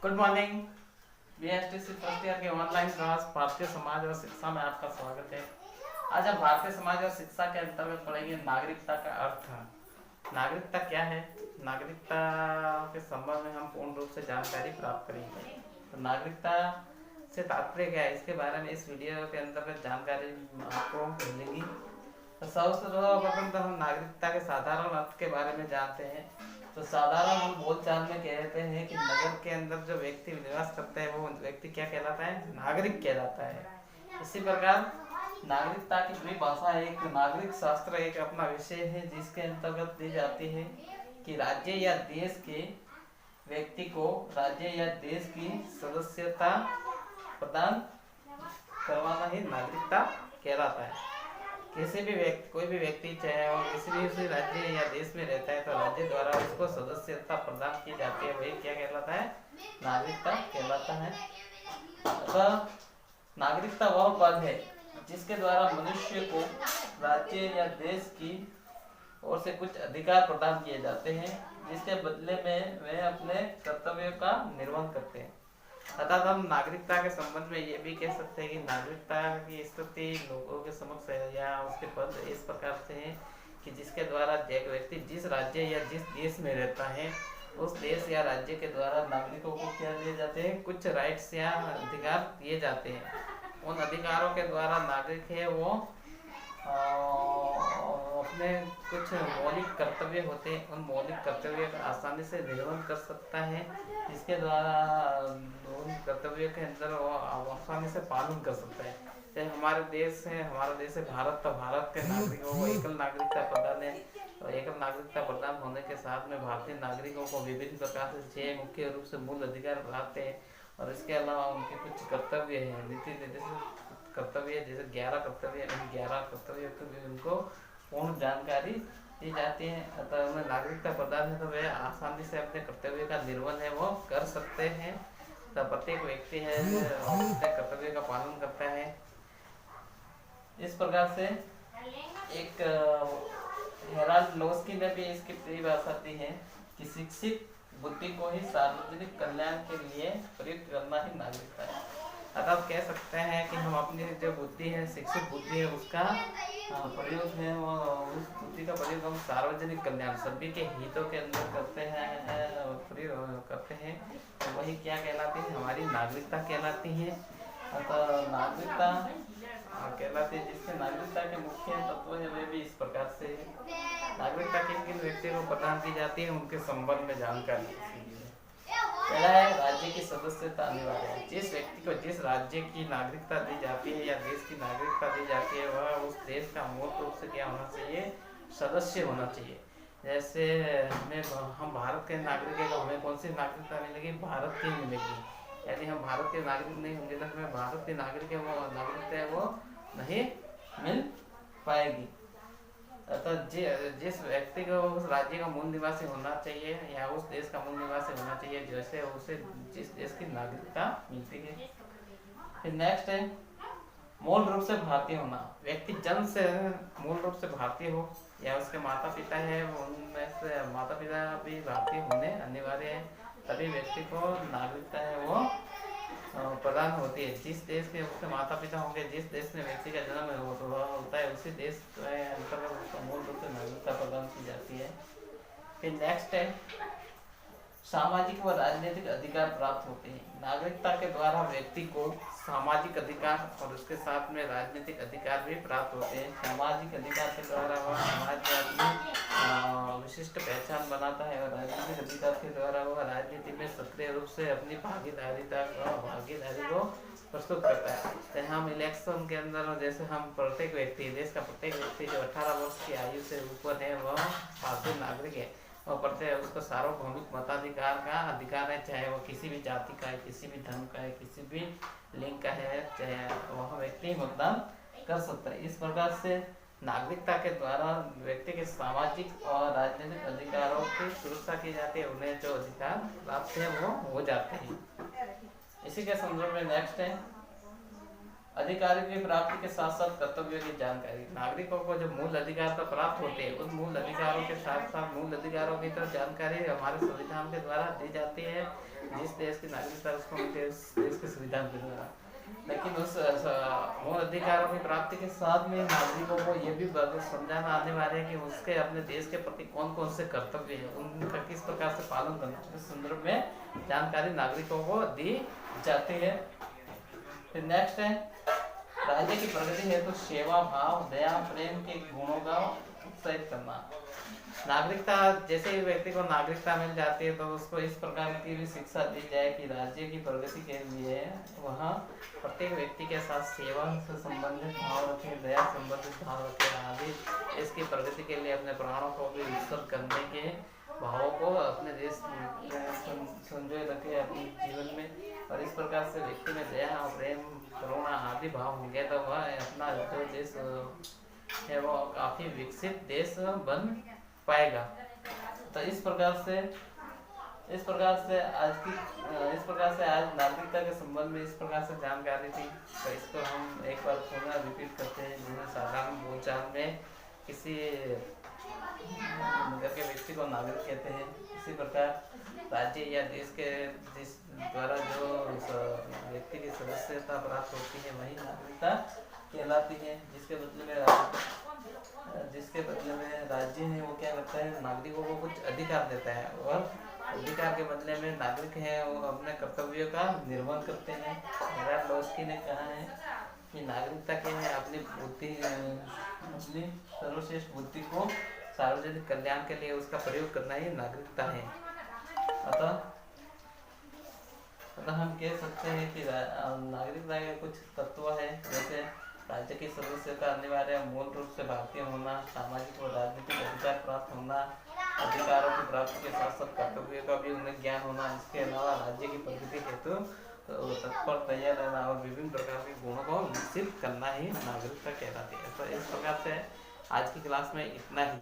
Good morning. BSTC first year के online class Bharatiya Samaj और शिक्षा में आपका स्वागत है। आज हम भारतीय समाज और शिक्षा के अंतर्गत पढ़ेंगे नागरिकता का अर्थ। नागरिकता क्या है, नागरिकता के संबंध में हम पूर्ण रूप से जानकारी प्राप्त करेंगे। तो नागरिकता से तात्पर्य क्या है, इसके बारे में इस वीडियो के अंतर्गत जानकारी आपको मिलेगी। तो सर्वप्रथम तो हम नागरिकता के साधारण अर्थ के बारे में जानते हैं। तो साधारण हम बोलचाल में कहते हैं कि नगर के अंदर जो व्यक्ति निवास करते हैं वो व्यक्ति क्या कहलाता है, नागरिक कहलाता है। इसी प्रकार नागरिकता की परिभाषा एक नागरिक शास्त्र एक अपना विषय है जिसके अंतर्गत दी जाती है कि राज्य या देश के व्यक्ति को राज्य या देश की सदस्यता प्रदान करवाना ही नागरिकता कहलाता है। किसी भी व्यक्ति, कोई भी व्यक्ति चाहे वो किसी भी उसी राज्य या देश में रहता है तो राज्य द्वारा उसको सदस्यता प्रदान की जाती है, वही क्या कहलाता है, नागरिकता कहलाता है। अतः नागरिकता वह पद है जिसके द्वारा मनुष्य को राज्य या देश की ओर से कुछ अधिकार प्रदान किए जाते हैं जिसके बदले में वे अपने कर्तव्यों का निर्वहन करते हैं। अर्थात हम नागरिकता के संबंध में ये भी कह सकते हैं कि नागरिकता की स्थिति लोगों के समक्ष है या उसके पद इस प्रकार से है कि जिसके द्वारा एक व्यक्ति जिस राज्य या जिस देश में रहता है उस देश या राज्य के द्वारा नागरिकों को क्या दिए जाते हैं, कुछ राइट्स या अधिकार दिए जाते हैं। उन अधिकारों के द्वारा नागरिक है वो अपने कुछ मौलिक कर्तव्य होते हैं, उन मौलिक कर्तव्यों का आसानी से निर्वहन कर सकता है, जिसके द्वारा उन कर्तव्यों के अंदर वो आसानी से पालन कर सकता है। जैसे हमारे देश है, हमारा देश है भारत, तो भारत के नागरिकों को एकल नागरिकता प्रदान है। तो एकल नागरिकता प्रदान होने के साथ में भारतीय नागरिकों को विभिन्न प्रकार से 6 मुख्य रूप से मूल अधिकार प्राप्त है और इसके अलावा उनके कुछ कर्तव्य है, नीति निर्देशित कर्तव्य जैसे 11 कर्तव्य, उन 11 कर्तव्यों की भी उनको पूर्ण जानकारी दी जाती है। अतः उन्हें नागरिकता प्रदान है तो वे आसानी से अपने कर्तव्य का निर्वहन है वो कर सकते हैं। तो प्रत्येक व्यक्ति है अपने कर्तव्य का पालन करता है। इस प्रकार से एक हेराल्ड लोस्की ने भी इसकी परिभाषा दी है कि शिक्षित बुद्धि को ही सार्वजनिक कल्याण के लिए प्रयुक्त करना ही नागरिकता है। अतः कह सकते हैं कि हम अपनी जो बुद्धि है, शिक्षित बुद्धि है, उसका प्रयोग है वो उस बुद्धि का प्रयोग हम सार्वजनिक कल्याण सभी के हितों के अंदर करते हैं तो वही क्या कहलाती है, हमारी नागरिकता कहलाती है। अतः नागरिकता कहलाती है जिसके नागरिकता के मुख्य तत्व है वे भी इस प्रकार से नागरिकता किन किन व्यक्तियों को प्रदान की जाती है उनके संबंध में जानकारी। पहला है राज्य की सदस्यता अनिवार्य है। जिस व्यक्ति को जिस राज्य की नागरिकता दी जाती है या देश की नागरिकता दी जाती है वह उस देश का मूल रूप से क्या होना चाहिए, सदस्य होना चाहिए। जैसे हम भारत के नागरिक है तो हमें कौन सी नागरिकता मिलेगी, भारत की मिलेगी। यदि हम भारत के नागरिक नहीं होंगे तो हमें भारत के नागरिक है वो नागरिकता है वो नहीं मिल पाएगी। अतः जिस व्यक्ति को उस राज्य का मूल निवासी होना चाहिए या उस देश का मूल निवासी होना चाहिए जैसे उसे जिस देश की नागरिकता मिलती है। फिर नेक्स्ट है मूल रूप से भारतीय होना। व्यक्ति जन्म से मूल रूप से भारतीय हो या उसके माता पिता है उनमें से माता पिता भी भारतीय होने अनिवार्य है, तभी व्यक्ति को नागरिकता है वो प्रदान होती है। जिस देश के उसके माता पिता होंगे, जिस देश में व्यक्ति का जन्म होता है उसी देश अंतर्गत उसको मूल रूप से नागरिकता प्रदान की जाती है। फिर नेक्स्ट है सामाजिक व राजनीतिक अधिकार प्राप्त होते हैं। नागरिकता के द्वारा व्यक्ति को सामाजिक अधिकार और उसके साथ में राजनीतिक अधिकार भी प्राप्त होते हैं। सामाजिक अधिकार के द्वारा वह समाज में अपनी विशिष्ट पहचान बनाता है और राजनीतिक अधिकार के द्वारा वह राजनीति में सक्रिय रूप से अपनी भागीदारी को प्रस्तुत करता है। तो हम इलेक्शन के अंदर जैसे हम प्रत्येक व्यक्ति, देश का प्रत्येक व्यक्ति जो 18 वर्ष की आयु से ऊपर है वह भारतीय नागरिक है और प्रत्येक उसको सार्वभौमिक मताधिकार का अधिकार है, चाहे वो किसी भी जाति का है, किसी भी धर्म का है, किसी भी लिंग का है, चाहे वह व्यक्ति मतदान कर सकता है। इस प्रकार से नागरिकता के द्वारा व्यक्ति के सामाजिक और राजनीतिक अधिकारों की सुरक्षा की जाती है, उन्हें जो अधिकार प्राप्त है वो हो जाते हैं। इसी के संदर्भ में नेक्स्ट है अधिकारों की प्राप्ति के साथ साथ कर्तव्यों की जानकारी। नागरिकों को जो मूल अधिकार तो प्राप्त होते हैं, उस मूल अधिकारों के साथ साथ मूल अधिकारों की तो जानकारी हमारे संविधान के द्वारा दी जाती है। जिस देश की नागरिकता उसको मिलती है, उस देश के संविधान के द्वारा। लेकिन उस मूल अधिकारों की प्राप्ति के साथ में नागरिकों को ये भी समझाना अनिवार्य है कि उसके अपने देश के प्रति कौन कौन से कर्तव्य है, उनका किस प्रकार से पालन करना है, इस संदर्भ में जानकारी नागरिकों को दी जाती है। फिर नेक्स्ट है राज्य की प्रगति हेतु तो सेवा भाव दया प्रेम के गुणों का उत्साहित करना। नागरिकता, जैसे ही व्यक्ति को नागरिकता मिल जाती है तो उसको इस प्रकार की भी शिक्षा दी जाए कि राज्य की प्रगति के लिए वह प्रत्येक व्यक्ति के साथ सेवा से संबंधित भाव रखे, दया संबंधित भाव रखे आदि इसकी प्रगति के लिए अपने प्राणों को भी उत्सर्ग करने के भावों को अपने देश में संजोए रखे अपने जीवन में। और इस प्रकार से व्यक्ति में दया और प्रेम करुणा आदि भाव होंगे तो वह अपना जो देश है वो काफी विकसित देश बन पाएगा। तो इस प्रकार से आज नागरिकता के संबंध में इस प्रकार से जानकारी थी। तो इसको हम एक बार पुनः रिपीट करते हैं, जिन्हें साधारण बोलचाल में किसी नगर के व्यक्ति को नागरिक कहते हैं। इसी प्रकार राज्य या देश के जिस द्वारा जो व्यक्ति की सदस्यता प्राप्त होती है वही नागरिकता कहलाती है। जिसके बदले में राज्य है वो क्या करता है, नागरिकों को कुछ अधिकार देता है और अधिकार के बदले में नागरिक है वो अपने कर्तव्यों का निर्वहन करते हैं। लोस्की ने कहा है कि नागरिकता के है अपनी सर्वश्रेष्ठ बुद्धि को सार्वजनिक कल्याण के लिए उसका प्रयोग करना ही नागरिकता है। अतः हम कह सकते हैं कि नागरिकता के कुछ तत्व है, जैसे राज्य की सदस्यता अनिवार्य, मूल रूप से भारतीय होना, सामाजिक व राजनीतिक अधिकार प्राप्त होना, अधिकारों की प्राप्ति के साथ साथ कर्तव्यों का भी उन्हें ज्ञान होना, इसके अलावा राज्य की प्रगति हेतु तत्पर तैयार रहना और विभिन्न प्रकार के गुणों को विकसित करना ही नागरिकता कहलाती है। तो इस प्रकार से आज की क्लास में इतना ही।